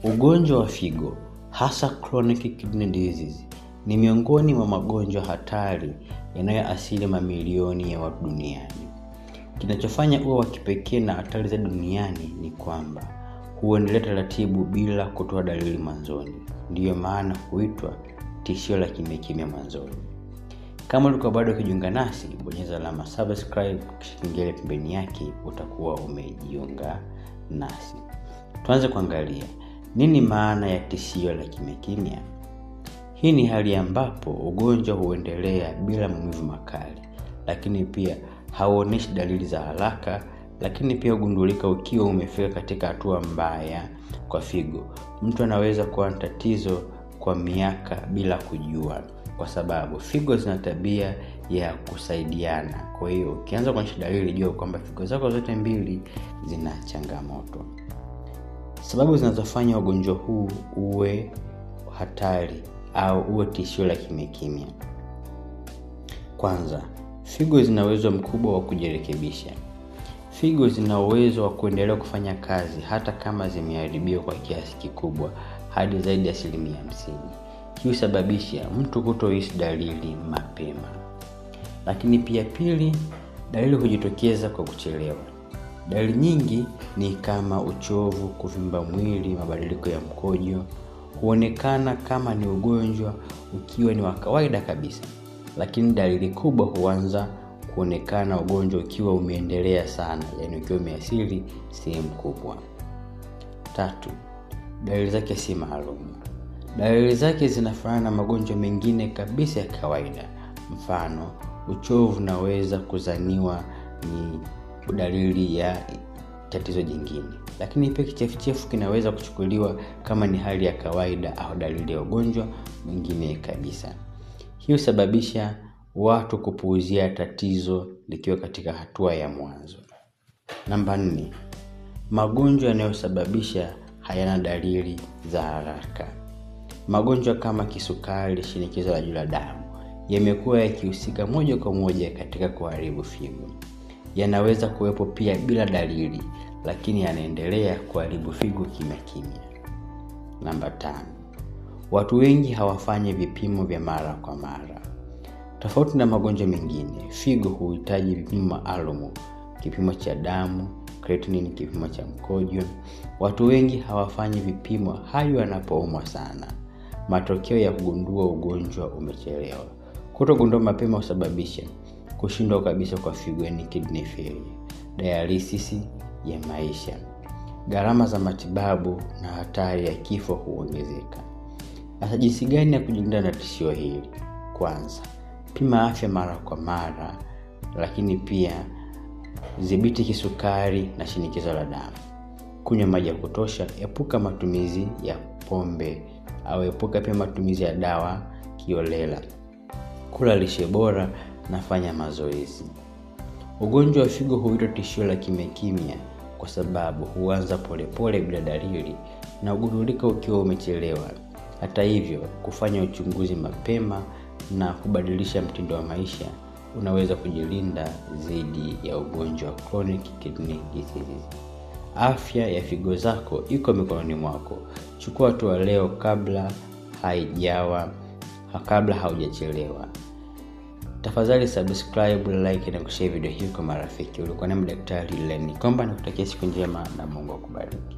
Ugonjwa wa figo, hasa chronic kidney disease, ni miongoni mwa magonjwa hatari yanayoathiri mamilioni ya watu duniani. Kinachofanya uwe wa kipekee na hatari za duniani ni kwamba huendelea taratibu bila kutoa dalili mwanzoni. Ndiyo maana huitwa tishio la kimya mwanzoni. Kama ulikuwa bado kujiunga nasi, bonyeza alama subscribe kisha kengele pembeni yake, utakuwa umejiunga nasi. Tuanze kuangalia nini maana ya tishio la kimya. Hii ni hali ambapo ugonjwa huendelea bila maumivu makali, lakini pia hauoneshi dalili za haraka, lakini pia hugundulika ukiwa umefika katika hatua mbaya kwa figo. Mtu anaweza kuwa na tatizo kwa miaka bila kujua, kwa sababu figo zina tabia ya kusaidiana. Kwa hiyo ukianza kuonyesha dalili, jua kwamba figo zako zote mbili zina changamoto. Sababu zinazofanya ugonjwa huu uwe hatari au uwe tishio la kimya. Kwanza, figo zina uwezo mkubwa wa kujirekebisha. Figo zina uwezo wa kuendelea kufanya kazi hata kama zimeharibiwa kwa kiasi kikubwa hadi zaidi ya 50%. Hii husababisha mtu kutohisi dalili mapema. Lakini pia pili, dalili hujitokeza kwa kuchelewa. Dalili nyingi ni kama uchovu, kuvimba mwili, mabadiliko ya mkojo. Huonekana kama ni ugonjwa ukiwa ni wa kawaida kabisa, lakini dalili kubwa huanza kuonekana ugonjwa ukiwa umeendelea sana, yani ukiwa umeathiri sehemu kubwa. 3, dalili zake si maalum. Dalili zake zinafanana na magonjwa mengine kabisa ya kawaida. Mfano, uchovu unaweza kuzaniwa ni dalili ya tatizo jingine, lakini pia kichefuchefu kinaweza kuchukuliwa kama ni hali ya kawaida au dalili ya ugonjwa mwingine kabisa. Hii husababisha watu kupuuzia tatizo likiwa katika hatua ya mwanzo. Namba 4, magonjwa yanayosababisha hayana dalili za haraka. Magonjwa kama kisukari, shinikizo la juu la damu yamekuwa yakihusika moja kwa moja katika kuharibu figo. Yanaweza kuwepo pia bila dalili, lakini yanaendelea kuharibu figo kimya. Namba 5, watu wengi hawafanyi vipimo vya mara kwa mara. Tofauti na magonjwa mengine, figo huhitaji vipimo maalum: kipimo cha damu, creatinine, kipimo cha mkojo. Watu wengi hawafanyi vipimo hadi wanapoumwa sana. Matokeo ya kugundua ugonjwa umechelewa. Kutogundua mapema husababisha kushindwa kabisa kwa figo, yani kidney failure, dialysis ya maisha. Gharama za matibabu na hatari ya kifo huongezeka. Sasa jinsi gani ya kujilinda na tishio hili? Kwanza, pima afya mara kwa mara, lakini pia dhibiti kisukari na shinikizo la damu. Kunywa maji ya kutosha, epuka matumizi ya pombe au epuka pia matumizi ya dawa kiolela. Kula lishe bora na fanya mazoezi. Ugonjwa wa figo huitwa tishio la kimya kwa sababu huanza polepole bila dalili na hugundulika ukiwa umechelewa. Hata hivyo, kufanya uchunguzi mapema na kubadilisha mtindo wa maisha unaweza kujilinda dhidi ya ugonjwa wa chronic kidney disease. Afya ya figo zako iko mikononi mwako. Chukua hatua leo kabla haujachelewa. Tafadhali subscribe, like na kushare video hii kwa marafiki. Ulikuwa na Daktari Lenny Komba, nakutakia siku njema na Mungu akubariki.